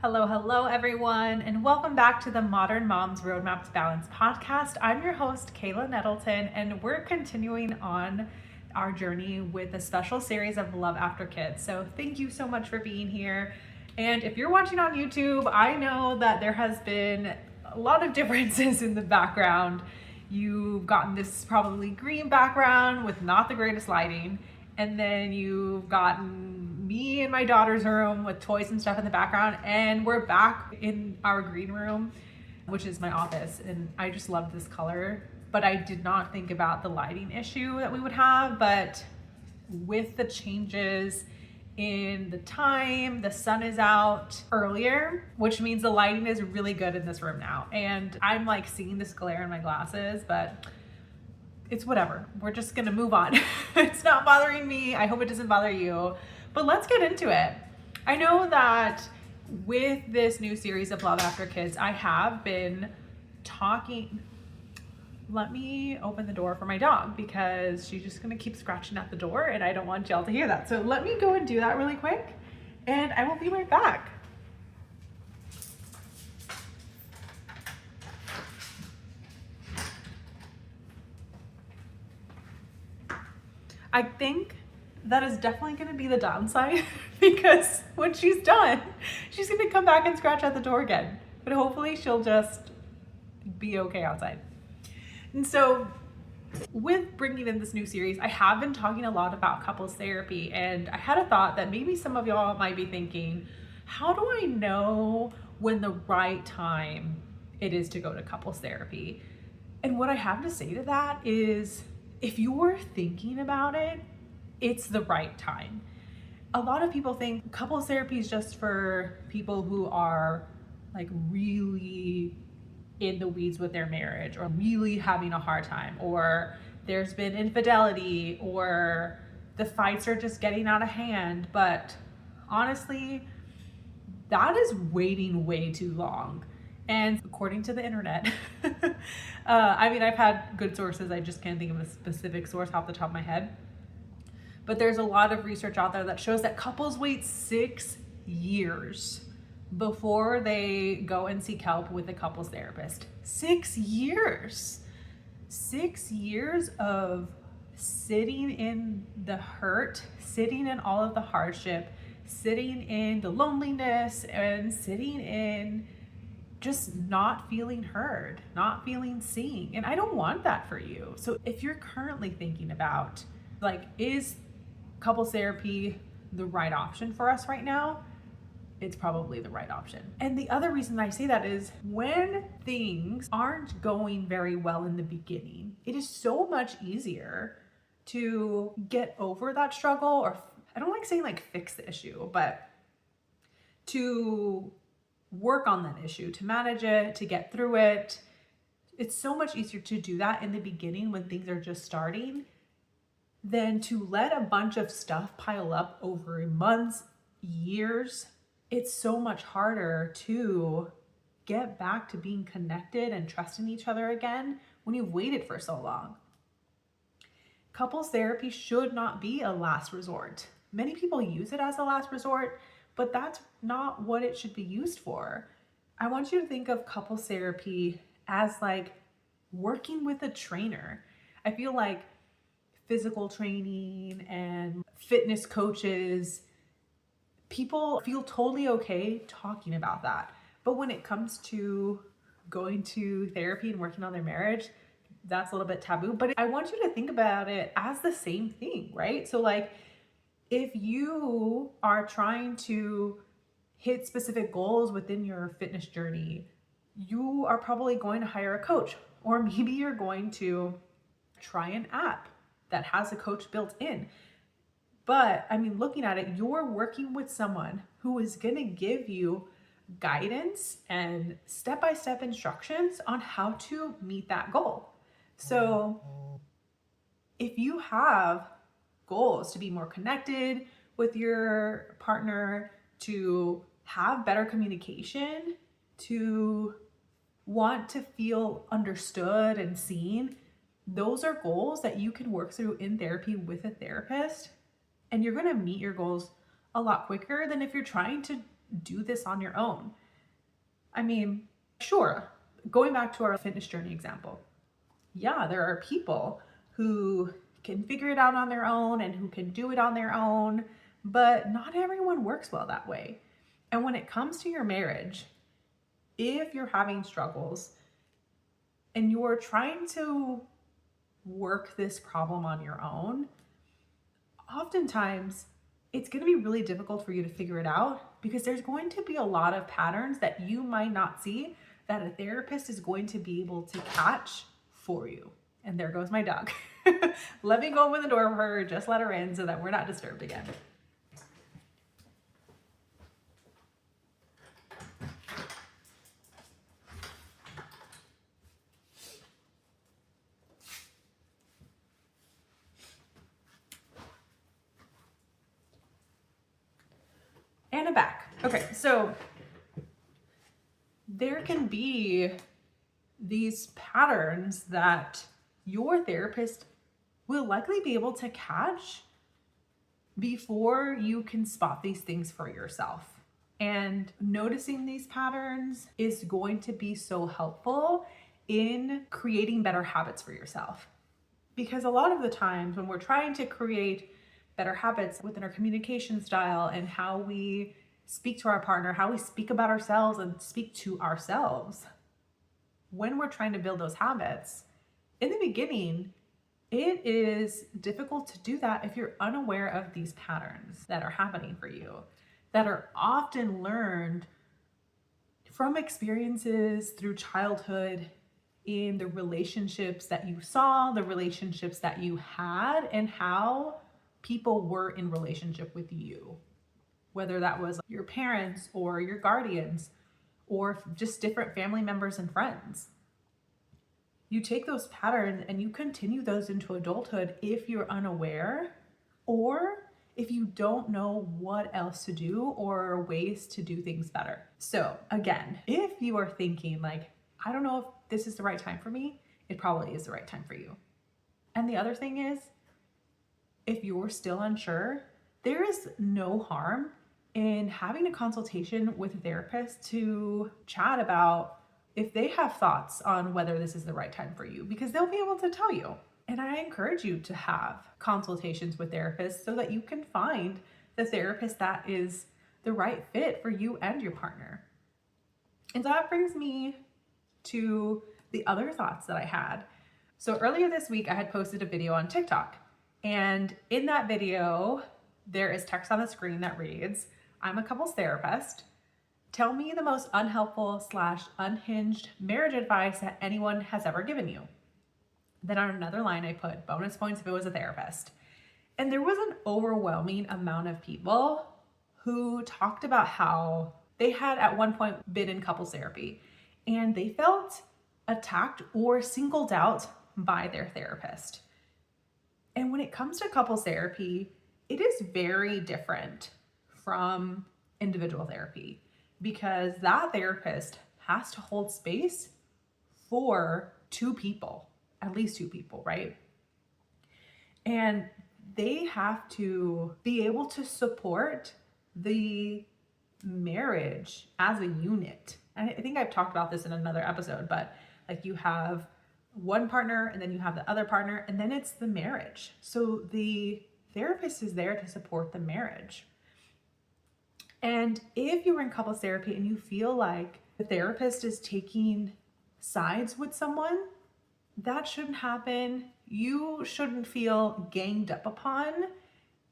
Hello, everyone, and welcome back to the Modern Moms Roadmap to Balance podcast. I'm your host, Kayla Nettleton, and we're continuing on our journey with a special series of Love After Kids. So, thank you so much for being here. And if you're watching on YouTube, I know that there has been a lot of differences in the background. You've gotten this probably green background with not the greatest lighting, and then you've gotten me in my daughter's room with toys and stuff in the background, and we're back in our green room, which is my office, and I just love this color, but I did not think about the lighting issue that we would have. But with the changes in the time, the sun is out earlier, which means the lighting is really good in this room now, and I'm like seeing this glare in my glasses, but it's whatever. We're just gonna move on. It's not bothering me. I hope it doesn't bother you. But let's get into it. I know that with this new series of Love After Kids, I have been talking. Let me open the door for my dog because she's just gonna keep scratching at the door and I don't want y'all to hear that. So let me go and do that really quick and I will be right back. I think that is definitely going to be the downside because when she's done, she's going to come back and scratch at the door again. But hopefully she'll just be okay outside. And so with bringing in this new series, I have been talking a lot about couples therapy, and I had a thought that maybe some of y'all might be thinking, how do I know when the right time it is to go to couples therapy? And what I have to say to that is, if you're thinking about it, it's the right time. A lot of people think couples therapy is just for people who are like really in the weeds with their marriage or really having a hard time, or there's been infidelity, or the fights are just getting out of hand. But honestly, that is waiting way too long. And according to the internet, I've had good sources. I just can't think of a specific source off the top of my head. But there's a lot of research out there that shows that couples wait 6 years before they go and seek help with a couples therapist. 6 years. 6 years of sitting in the hurt, sitting in all of the hardship, sitting in the loneliness, and sitting in just not feeling heard, not feeling seen. And I don't want that for you. So if you're currently thinking about, like, is couples therapy the right option for us right now? It's probably the right option. And the other reason I say that is when things aren't going very well in the beginning, it is so much easier to get over that struggle, or I don't like saying like fix the issue, but to work on that issue, to manage it, to get through it. It's so much easier to do that in the beginning when things are just starting than to let a bunch of stuff pile up over months, years. It's so much harder to get back to being connected and trusting each other again when you've waited for so long. Couples therapy should not be a last resort. Many people use it as a last resort, but that's not what it should be used for. I want you to think of couples therapy as like working with a trainer. I feel like physical training and fitness coaches, people feel totally okay talking about that. But when it comes to going to therapy and working on their marriage, that's a little bit taboo. But I want you to think about it as the same thing, right? So like, if you are trying to hit specific goals within your fitness journey, you are probably going to hire a coach, or maybe you're going to try an app that has a coach built in. But I mean, looking at it, you're working with someone who is going to give you guidance and step-by-step instructions on how to meet that goal. So if you have goals to be more connected with your partner, to have better communication, to want to feel understood and seen, those are goals that you can work through in therapy with a therapist. And you're going to meet your goals a lot quicker than if you're trying to do this on your own. I mean, sure, going back to our fitness journey example, yeah, there are people who can figure it out on their own and who can do it on their own, but not everyone works well that way. And when it comes to your marriage, if you're having struggles and you're trying to work this problem on your own, oftentimes it's going to be really difficult for you to figure it out because there's going to be a lot of patterns that you might not see that a therapist is going to be able to catch for you. And there goes my dog. Let me go open the door for her, just let her in so that we're not disturbed again. And I'm back. Okay, so there can be these patterns that your therapist will likely be able to catch before you can spot these things for yourself. And noticing these patterns is going to be so helpful in creating better habits for yourself. Because a lot of the times when we're trying to create better habits within our communication style and how we speak to our partner, how we speak about ourselves and speak to ourselves, when we're trying to build those habits, in the beginning, it is difficult to do that if you're unaware of these patterns that are happening for you, that are often learned from experiences through childhood, in the relationships that you saw, the relationships that you had, and how people were in relationship with you. Whether that was your parents or your guardians or just different family members and friends. You take those patterns and you continue those into adulthood if you're unaware or if you don't know what else to do or ways to do things better. So again, if you are thinking like, I don't know if this is the right time for me, it probably is the right time for you. And the other thing is, if you're still unsure, there is no harm in having a consultation with a therapist to chat about if they have thoughts on whether this is the right time for you, because they'll be able to tell you. And I encourage you to have consultations with therapists so that you can find the therapist that is the right fit for you and your partner. And that brings me to the other thoughts that I had. So earlier this week, I had posted a video on TikTok. And in that video, there is text on the screen that reads, I'm a couples therapist. Tell me the most unhelpful / unhinged marriage advice that anyone has ever given you. Then on another line, I put bonus points if it was a therapist. And there was an overwhelming amount of people who talked about how they had at one point been in couples therapy and they felt attacked or singled out by their therapist. And when it comes to couples therapy, it is very different from individual therapy because that therapist has to hold space for two people, at least two people, right? And they have to be able to support the marriage as a unit. And I think I've talked about this in another episode, but like you have one partner and then you have the other partner and then it's the marriage. So the therapist is there to support the marriage. And if you're in couples therapy and you feel like the therapist is taking sides with someone, that shouldn't happen. You shouldn't feel ganged up upon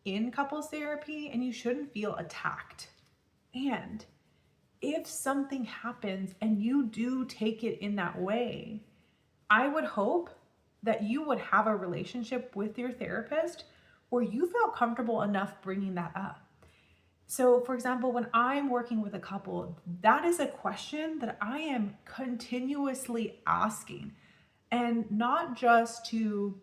in couples therapy and you shouldn't feel attacked. And if something happens and you do take it in that way, I would hope that you would have a relationship with your therapist where you felt comfortable enough bringing that up. So for example, when I'm working with a couple, that is a question that I am continuously asking, and not just to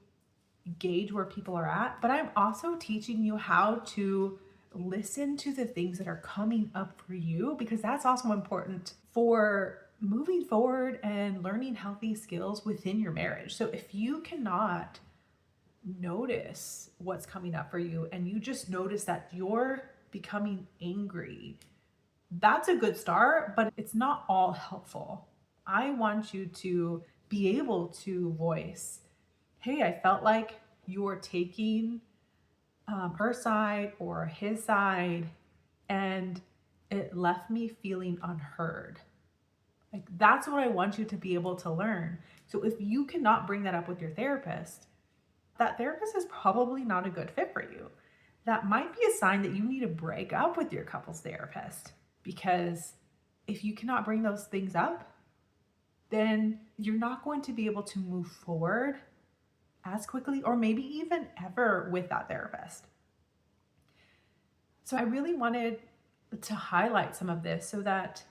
gauge where people are at, but I'm also teaching you how to listen to the things that are coming up for you, because that's also important for moving forward and learning healthy skills within your marriage. So if you cannot notice what's coming up for you and you just notice that you're becoming angry That's a good start, but it's not all helpful. I want you to be able to voice, hey, I felt like you're taking her side or his side, and it left me feeling unheard. Like, that's what I want you to be able to learn. So if you cannot bring that up with your therapist, that therapist is probably not a good fit for you. That might be a sign that you need to break up with your couples therapist, because if you cannot bring those things up, then you're not going to be able to move forward as quickly or maybe even ever with that therapist. So I really wanted to highlight some of this so that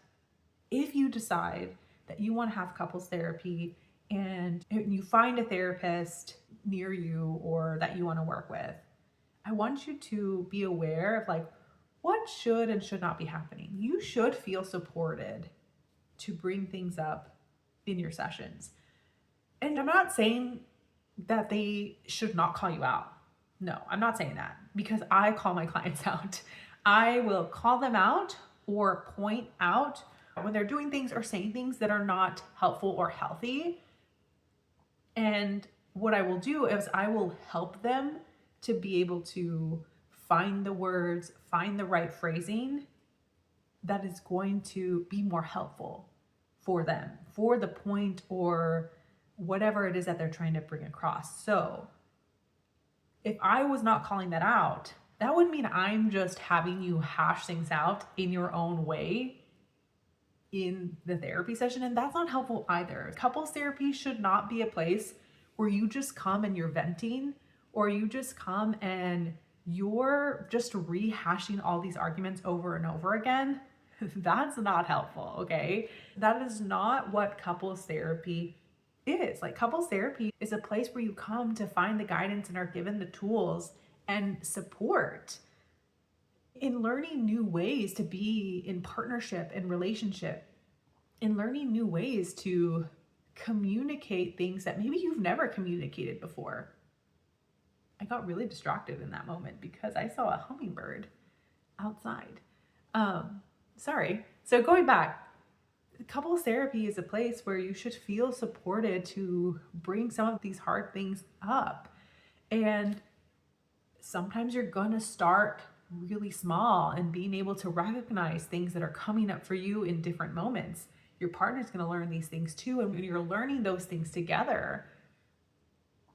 if you decide that you want to have couples therapy and you find a therapist near you or that you want to work with, I want you to be aware of like what should and should not be happening. You should feel supported to bring things up in your sessions. And I'm not saying that they should not call you out. No, I'm not saying that, because I call my clients out. I will call them out or point out when they're doing things or saying things that are not helpful or healthy. And what I will do is I will help them to be able to find the words, find the right phrasing that is going to be more helpful for them, for the point or whatever it is that they're trying to bring across. So if I was not calling that out, that would mean I'm just having you hash things out in your own way in the therapy session, and that's not helpful either. Couples therapy should not be a place where you just come and you're venting, or you just come and you're just rehashing all these arguments over and over again. That's not helpful, okay? That is not what couples therapy is. Like, couples therapy is a place where you come to find the guidance and are given the tools and support in learning new ways to be in partnership and relationship, in learning new ways to communicate things that maybe you've never communicated before. I got really distracted in that moment because I saw a hummingbird outside. Sorry. So going back, couples therapy is a place where you should feel supported to bring some of these hard things up. And sometimes you're gonna start really small and being able to recognize things that are coming up for you in different moments. Your partner's gonna learn these things too. And when you're learning those things together,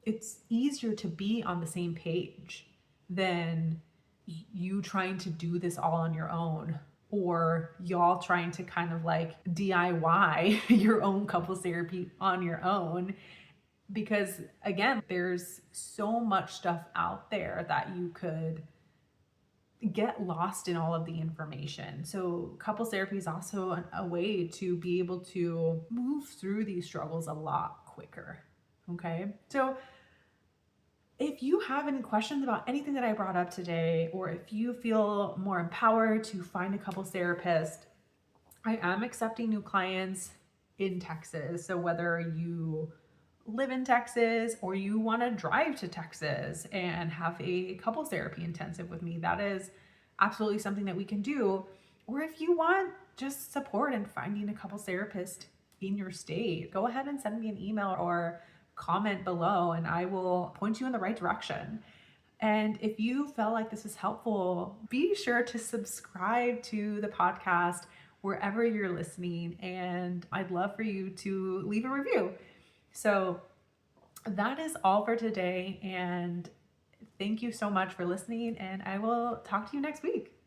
it's easier to be on the same page than you trying to do this all on your own, or y'all trying to kind of like DIY your own couples therapy on your own. Because again, there's so much stuff out there that you could get lost in all of the information. So couples therapy is also a way to be able to move through these struggles a lot quicker. Okay. So if you have any questions about anything that I brought up today, or if you feel more empowered to find a couples therapist, I am accepting new clients in Texas. So whether you live in Texas or you want to drive to Texas and have a couples therapy intensive with me, that is absolutely something that we can do. Or if you want just support in finding a couples therapist in your state, go ahead and send me an email or comment below and I will point you in the right direction. And if you felt like this is helpful, be sure to subscribe to the podcast wherever you're listening. And I'd love for you to leave a review. So that is all for today. And thank you so much for listening. And I will talk to you next week.